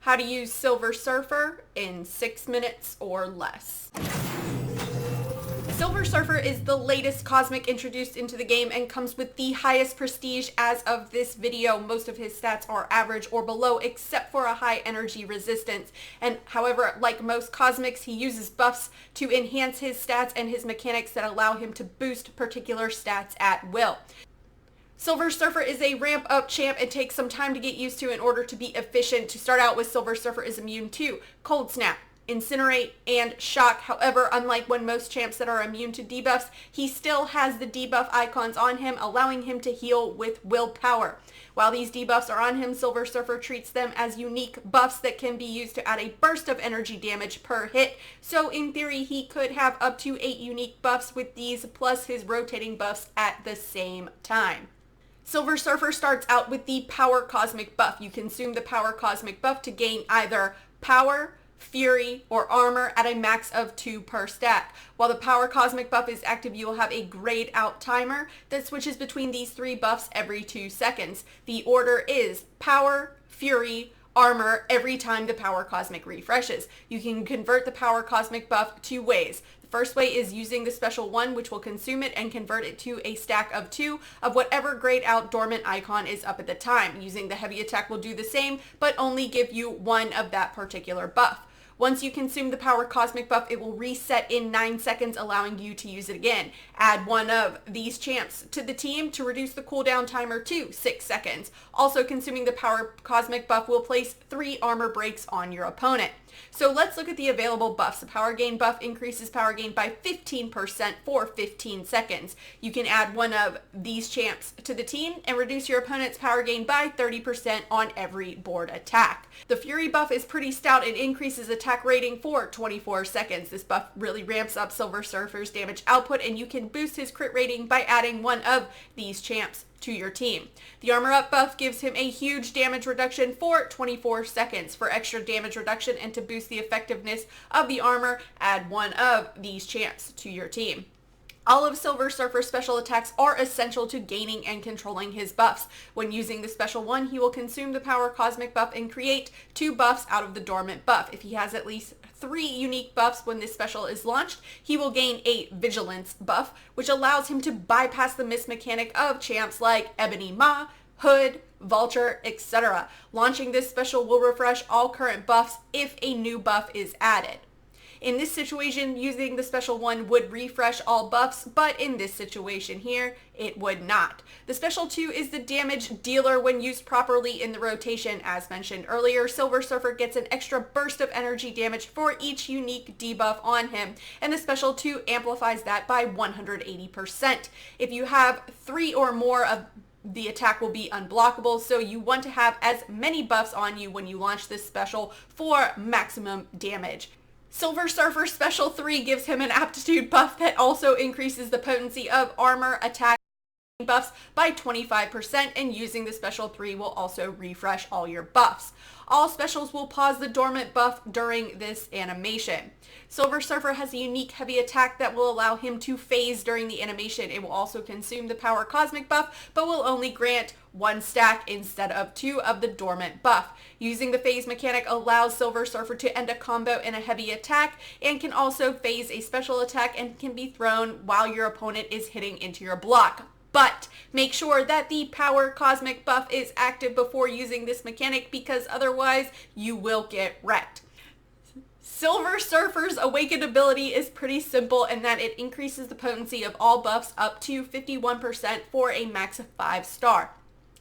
how to use Silver Surfer in 6 minutes or less. Silver Surfer is the latest cosmic introduced into the game and comes with the highest prestige as of this video. Most of his stats are average or below except for a high energy resistance. And however, like most cosmics, he uses buffs to enhance his stats and his mechanics that allow him to boost particular stats at will. Silver Surfer is a ramp up champ and takes some time to get used to in order to be efficient. To start out with, Silver Surfer is immune to Cold Snap, Incinerate, and Shock. However, unlike when most champs that are immune to debuffs, he still has the debuff icons on him, allowing him to heal with willpower. While these debuffs are on him, Silver Surfer treats them as unique buffs that can be used to add a burst of energy damage per hit. So in theory, he could have up to 8 unique buffs with these, plus his rotating buffs at the same time. Silver Surfer starts out with the Power Cosmic buff. You consume the Power Cosmic buff to gain either Power, Fury, or Armor at a max of 2 per stack. While the Power Cosmic buff is active, you will have a grayed out timer that switches between these 3 buffs every 2 seconds. The order is Power, Fury, Armor every time the Power Cosmic refreshes. You can convert the Power Cosmic buff 2 ways. The first way is using the special 1, which will consume it and convert it to a stack of 2 of whatever grayed out dormant icon is up at the time. Using the heavy attack will do the same, but only give you 1 of that particular buff. Once you consume the Power Cosmic buff, it will reset in 9 seconds, allowing you to use it again. Add 1 of these champs to the team to reduce the cooldown timer to 6 seconds. Also, consuming the Power Cosmic buff will place 3 armor breaks on your opponent. So let's look at the available buffs. The Power Gain buff increases power gain by 15% for 15 seconds. You can add 1 of these champs to the team and reduce your opponent's power gain by 30% on every board attack. The Fury buff is pretty stout. It increases attack rating for 24 seconds. This buff really ramps up Silver Surfer's damage output, and you can boost his crit rating by adding 1 of these champs to your team. The Armor Up buff gives him a huge damage reduction for 24 seconds. For extra damage reduction and to boost the effectiveness of the armor, add 1 of these champs to your team. All of Silver Surfer's special attacks are essential to gaining and controlling his buffs. When using the special 1, he will consume the Power Cosmic buff and create 2 buffs out of the dormant buff. If he has at least 3 unique buffs when this special is launched, he will gain a Vigilance buff, which allows him to bypass the miss mechanic of champs like Ebony Maw, Hood, Vulture, etc. Launching this special will refresh all current buffs if a new buff is added. In this situation, using the special 1 would refresh all buffs, but in this situation here, it would not. The special 2 is the damage dealer when used properly in the rotation. As mentioned earlier, Silver Surfer gets an extra burst of energy damage for each unique debuff on him, and the special 2 amplifies that by 180%. If you have 3 or more of the attack will be unblockable, so you want to have as many buffs on you when you launch this special for maximum damage. Silver Surfer Special 3 gives him an aptitude buff that also increases the potency of armor, attack, buffs by 25%, and using the special 3 will also refresh all your buffs. All specials will pause the dormant buff during this animation. Silver Surfer has a unique heavy attack that will allow him to phase during the animation. It will also consume the Power Cosmic buff, but will only grant 1 stack instead of 2 of the dormant buff. Using the phase mechanic allows Silver Surfer to end a combo in a heavy attack, and can also phase a special attack and can be thrown while your opponent is hitting into your block. But make sure that the Power Cosmic buff is active before using this mechanic, because otherwise you will get wrecked. Silver Surfer's awakened ability is pretty simple in that it increases the potency of all buffs up to 51% for a max of 5 star.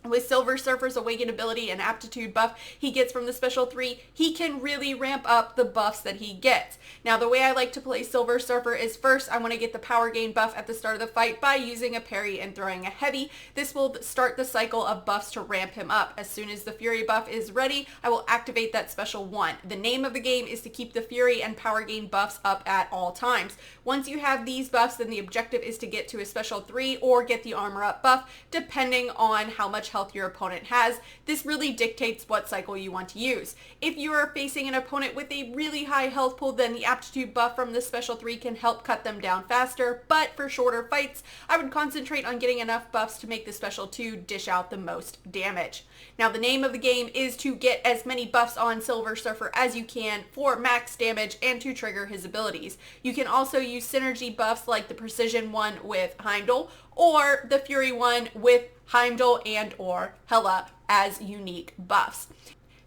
With Silver Surfer's awakened ability and aptitude buff he gets from the special 3, he can really ramp up the buffs that he gets. Now, the way I like to play Silver Surfer is first I want to get the power gain buff at the start of the fight by using a parry and throwing a heavy. This will start the cycle of buffs to ramp him up. As soon as the Fury buff is ready, I will activate that special 1. The name of the game is to keep the Fury and power gain buffs up at all times. Once you have these buffs, then the objective is to get to a special 3 or get the armor up buff, depending on how much health your opponent has. This really dictates what cycle you want to use. If you are facing an opponent with a really high health pool, then the aptitude buff from the special 3 can help cut them down faster, but for shorter fights, I would concentrate on getting enough buffs to make the special 2 dish out the most damage. Now, the name of the game is to get as many buffs on Silver Surfer as you can for max damage and to trigger his abilities. You can also use synergy buffs like the Precision one with Heimdall or the Fury one with Heimdall and or Hela as unique buffs.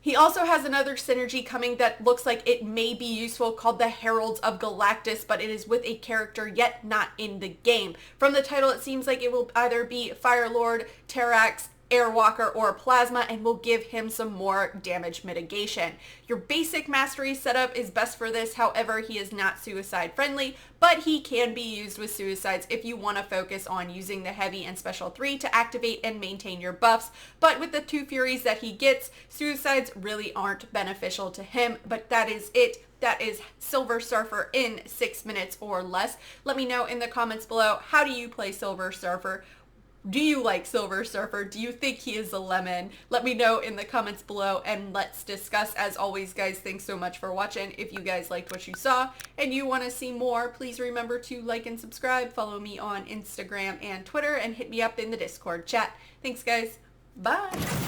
He also has another synergy coming that looks like it may be useful called the Heralds of Galactus, but it is with a character yet not in the game. From the title, it seems like it will either be Firelord, Terrax, Airwalker, or Plasma, and will give him some more damage mitigation. Your basic mastery setup is best for this, however, he is not suicide friendly, but he can be used with suicides if you want to focus on using the heavy and special 3 to activate and maintain your buffs. But with the 2 furies that he gets, suicides really aren't beneficial to him, but that is it. That is Silver Surfer in 6 minutes or less. Let me know in the comments below, how do you play Silver Surfer? Do you like Silver Surfer? Do you think he is a lemon? Let me know in the comments below and let's discuss. As always, guys, thanks so much for watching. If you guys liked what you saw and you want to see more, please remember to like and subscribe. Follow me on Instagram and Twitter and hit me up in the Discord chat. Thanks, guys. Bye.